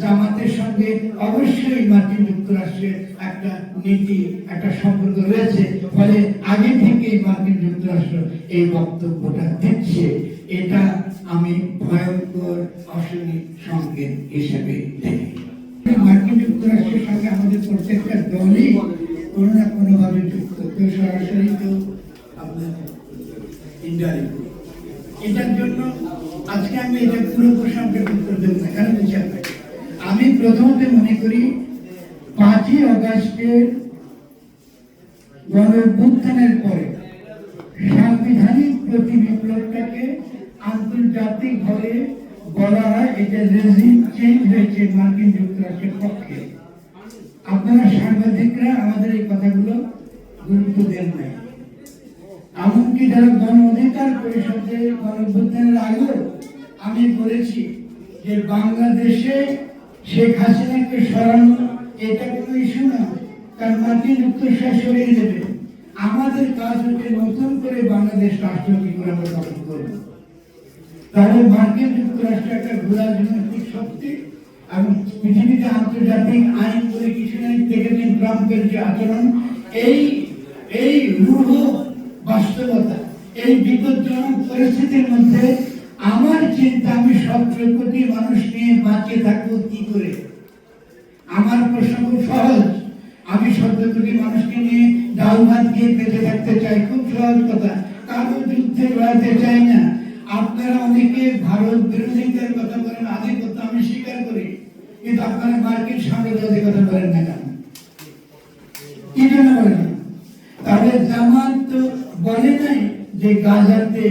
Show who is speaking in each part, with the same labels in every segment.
Speaker 1: জামাতের সঙ্গে অবশ্যই মার্কিন যুক্তরাষ্ট্রের একটা নীতি, একটা সম্পর্ক রয়েছে। ফলে আগে থেকেই মার্কিন যুক্তরাষ্ট্র এই বক্তব্যটা দিচ্ছে, এটা আমি ভয়ঙ্কর অশনি সংকেত হিসেবে দেখি। মার্কিন যুক্তরাষ্ট্রের সঙ্গে আমাদের প্রত্যেকটা দলই কোনো না কোনো ভাবে যুক্ত, কেউ সরাসরি, কেউ আপনার ইনডাইরেক্ট। এটার জন্য আজকে আমি এটা পুরো প্রসঙ্গের উত্তর দেব না, কারণ আমি প্রথমত মনে করি 5ই আগস্টের গণঅভ্যুত্থানের পরে সাংবিধানিক প্রতি বিপ্লবটাকে আন্তর্জাতিক ভাবে বলা হয় এটা রেজিম চেঞ্জ হয়েছে মার্কিন যুক্তরাষ্ট্রের পক্ষে। আপনারা সাংবাদিকরা আমাদের এই কথাগুলো গুরুত্ব দেন নাই। এমনকি যারা গণ অধিকার পরিষদের গণঅভ্যুত্থানের আগেও আমি বলেছি যে বাংলাদেশে শেখ হাসিনাকে সরানো এটা কোনো ইস্যু না, কারণ মার্কিন যুক্তরাষ্ট্র সরিয়ে দেবে। আমাদের কাজ হচ্ছে নতুন করে বাংলাদেশ রাষ্ট্র কি করে আমরা গঠন করবো। তাহলে মার্কিন যুক্তরাষ্ট্র একটা ঘোরা রাজনৈতিক শক্তি এবং পৃথিবীতে আন্তর্জাতিক আইন বলে কিছু নেই। দেখেছেন ট্রাম্পের যে আচরণ, এই রূঢ় বাস্তবতা, এই বিপজ্জনক পরিস্থিতির মধ্যে আমার চিন্তা, আমি 17 কোটি মানুষ নিয়ে বাঁচিয়ে থাকবো কি করে। আমার প্রশ্ন খুব সহজ, আমি 17 কোটি মানুষকে নিয়ে ডাল ভাত খেয়ে বেঁচে থাকতে চাই, খুব সহজ কথা। কারো যুদ্ধে লড়াতে চাই না। আপনারা অনেকে ভারত বিরোধিতার কথা বলেন, আধিপত্য আমি স্বীকার করি, কিন্তু আপনারা মার্কিন সাম্রাজ্যবাদের কথা বলেন না কেন? কি জন্য বলেন? তাহলে জামাত তো বলে নাই যে গাজাতে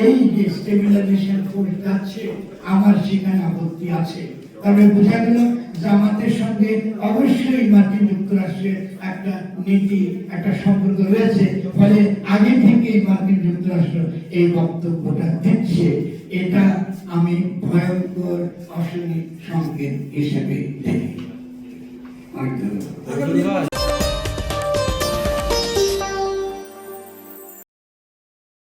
Speaker 1: এই যে স্টেবিলাইজেশন ফোর্স যাচ্ছে আমার সেখানে আপত্তি আছে। তবে বোঝা গেল জামাতের সঙ্গে অবশ্যই মার্কিন যুক্তরাষ্ট্রের একটা নীতি, একটা সম্পর্ক রয়েছে। ফলে আগে থেকেই মার্কিন যুক্তরাষ্ট্র এই বক্তব্যটা দিচ্ছে, এটা আমি ভয়ঙ্কর অশনি সংকেত হিসেবে দেখি।